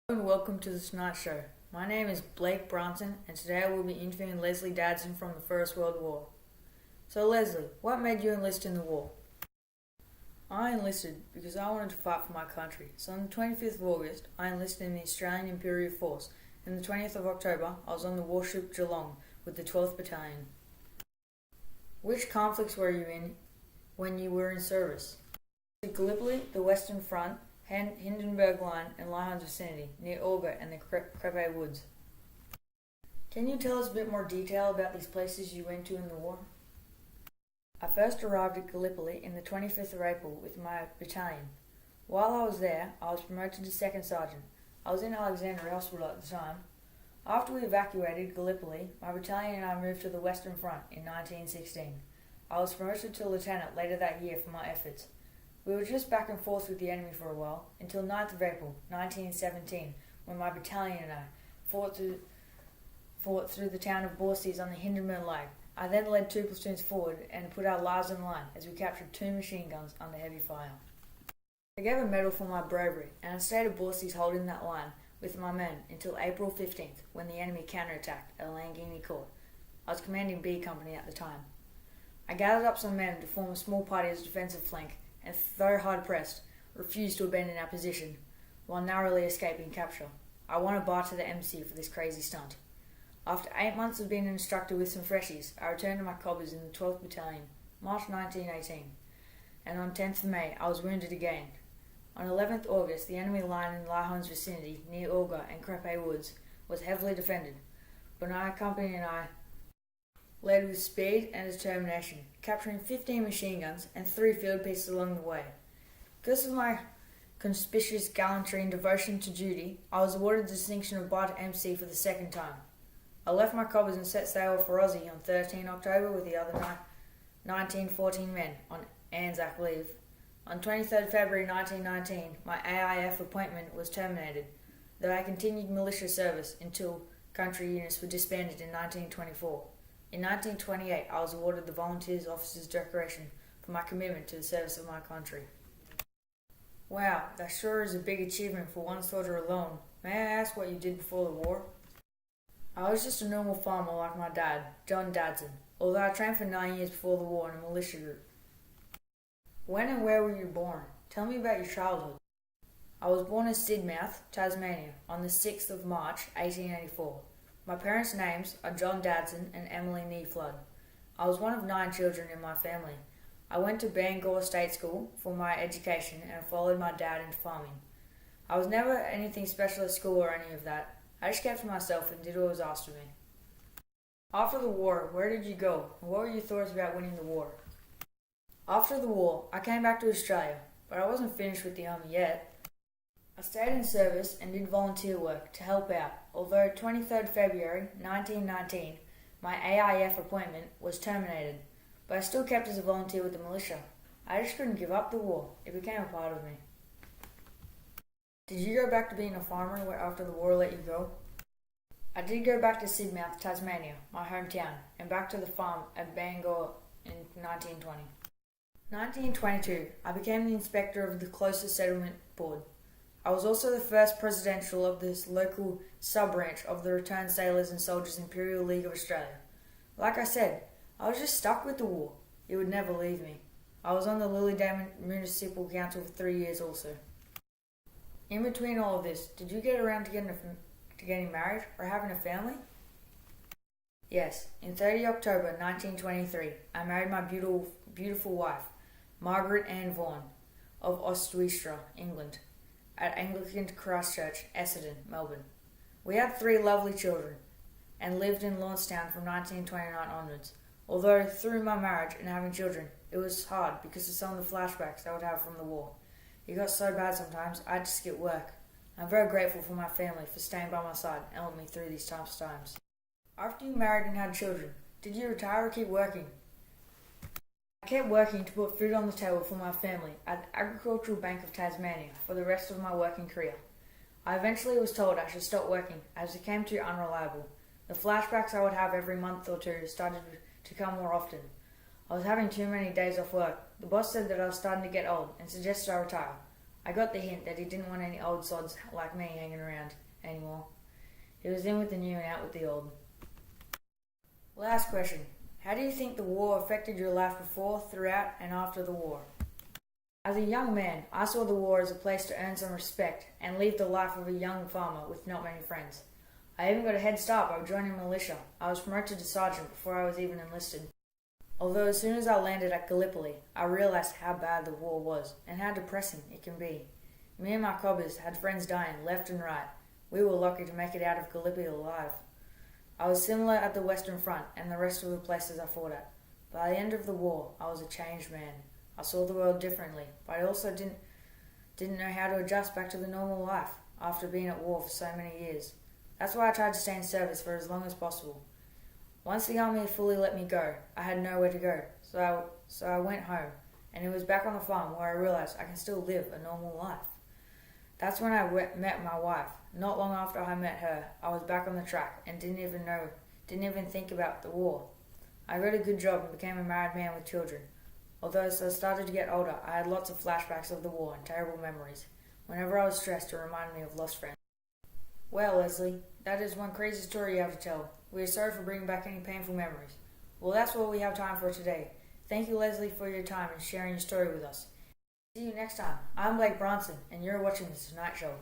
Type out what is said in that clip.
Hello and welcome to the Tonight Show. My name is Blake Brunson, and today I will be interviewing Leslie Dadson from the First World War. So Leslie, what made you enlist in the war? I enlisted because I wanted to fight for my country. So on the 25th of August, I enlisted in the Australian Imperial Force, and the 20th of October, I was on the warship Geelong with the 12th Battalion. Which conflicts were you in when you were in service? Gallipoli, the Western Front, Hindenburg Line and Lyons vicinity, near Olga and the Crepe Woods. Can you tell us a bit more detail about these places you went to in the war? I first arrived at Gallipoli in the 25th of April with my battalion. While I was there, I was promoted to second sergeant. I was in Alexandria Hospital at the time. After we evacuated Gallipoli, my battalion and I moved to the Western Front in 1916. I was promoted to lieutenant later that year for my efforts. We were just back and forth with the enemy for a while, until 9th of April, 1917, when my battalion and I fought through the town of Borsies on the Hindenburg Lake. I then led two platoons forward and put our lives in line as we captured two machine guns under heavy fire. I gave a medal for my bravery, and I stayed at Borsies holding that line with my men until April 15th, when the enemy counterattacked at Langini Court. I was commanding B Company at the time. I gathered up some men to form a small party as a defensive flank, and though hard-pressed, refused to abandon our position, while narrowly escaping capture. I won a bar to the MC for this crazy stunt. After 8 months of being an instructor with some freshies, I returned to my cobbers in the 12th Battalion, March 1918, and on 10th of May I was wounded again. On 11th August, the enemy line in Lyons vicinity, near Olga and Crepe Woods, was heavily defended, but my company and I led with speed and determination, capturing 15 machine guns and 3 field pieces along the way. Because of my conspicuous gallantry and devotion to duty, I was awarded the distinction of Bar to MC for the second time. I left my cobbers and set sail for Aussie on 13 October with the other 1914 men on Anzac leave. On 23rd February 1919, my AIF appointment was terminated, though I continued militia service until country units were disbanded in 1924. In 1928, I was awarded the Volunteers Officer's Decoration for my commitment to the service of my country. Wow, that sure is a big achievement for one soldier alone. May I ask what you did before the war? I was just a normal farmer like my dad, John Dadson, although I trained for 9 years before the war in a militia group. When and where were you born? Tell me about your childhood. I was born in Sidmouth, Tasmania, on the 6th of March, 1884. My parents' names are John Dadson and Emily Nee Flood. I was one of 9 children in my family. I went to Bangor State School for my education and followed my dad into farming. I was never anything special at school or any of that. I just kept to myself and did what was asked of me. After the war, where did you go, and what were your thoughts about winning the war? After the war, I came back to Australia, but I wasn't finished with the army yet. I stayed in service and did volunteer work to help out, although 23rd February 1919, my AIF appointment was terminated, but I still kept as a volunteer with the militia. I just couldn't give up the war. It became a part of me. Did you go back to being a farmer after the war let you go? I did go back to Sidmouth, Tasmania, my hometown, and back to the farm at Bangor in 1920. 1922, I became the inspector of the closest settlement board. I was also the first presidential of this local sub-branch of the Returned Sailors and Soldiers Imperial League of Australia. Like I said, I was just stuck with the war. It would never leave me. I was on the Lilydale Municipal Council for 3 years also. In between all of this, did you get around to getting married or having a family? Yes, in 30 October 1923, I married my beautiful wife, Margaret Ann Vaughan, of Ostwestra, England, at Anglican Christchurch, Essendon, Melbourne. We had 3 lovely children and lived in Lordstown from 1929 onwards. Although through my marriage and having children, it was hard because of some of the flashbacks I would have from the war. It got so bad sometimes I had to skip work. I'm very grateful for my family for staying by my side and helping me through these tough times. After you married and had children, did you retire or keep working? I kept working to put food on the table for my family at the Agricultural Bank of Tasmania for the rest of my working career. I eventually was told I should stop working as it became too unreliable. The flashbacks I would have every month or two started to come more often. I was having too many days off work. The boss said that I was starting to get old and suggested I retire. I got the hint that he didn't want any old sods like me hanging around anymore. He was in with the new and out with the old. Last question. How do you think the war affected your life before, throughout, and after the war? As a young man, I saw the war as a place to earn some respect and lead the life of a young farmer with not many friends. I even got a head start by joining militia. I was promoted to sergeant before I was even enlisted. Although as soon as I landed at Gallipoli, I realised how bad the war was and how depressing it can be. Me and my cobbers had friends dying left and right. We were lucky to make it out of Gallipoli alive. I was similar at the Western Front and the rest of the places I fought at. By the end of the war, I was a changed man. I saw the world differently, but I also didn't know how to adjust back to the normal life after being at war for so many years. That's why I tried to stay in service for as long as possible. Once the army fully let me go, I had nowhere to go, so I went home, and it was back on the farm where I realised I can still live a normal life. That's when I met my wife. Not long after I met her, I was back on the track and didn't even think about the war. I got a good job and became a married man with children. Although as I started to get older, I had lots of flashbacks of the war and terrible memories. Whenever I was stressed, it reminded me of lost friends. Well, Leslie, that is one crazy story you have to tell. We are sorry for bringing back any painful memories. Well, that's what we have time for today. Thank you, Leslie, for your time and sharing your story with us. See you next time. I'm Blake Bronson, and you're watching The Tonight Show.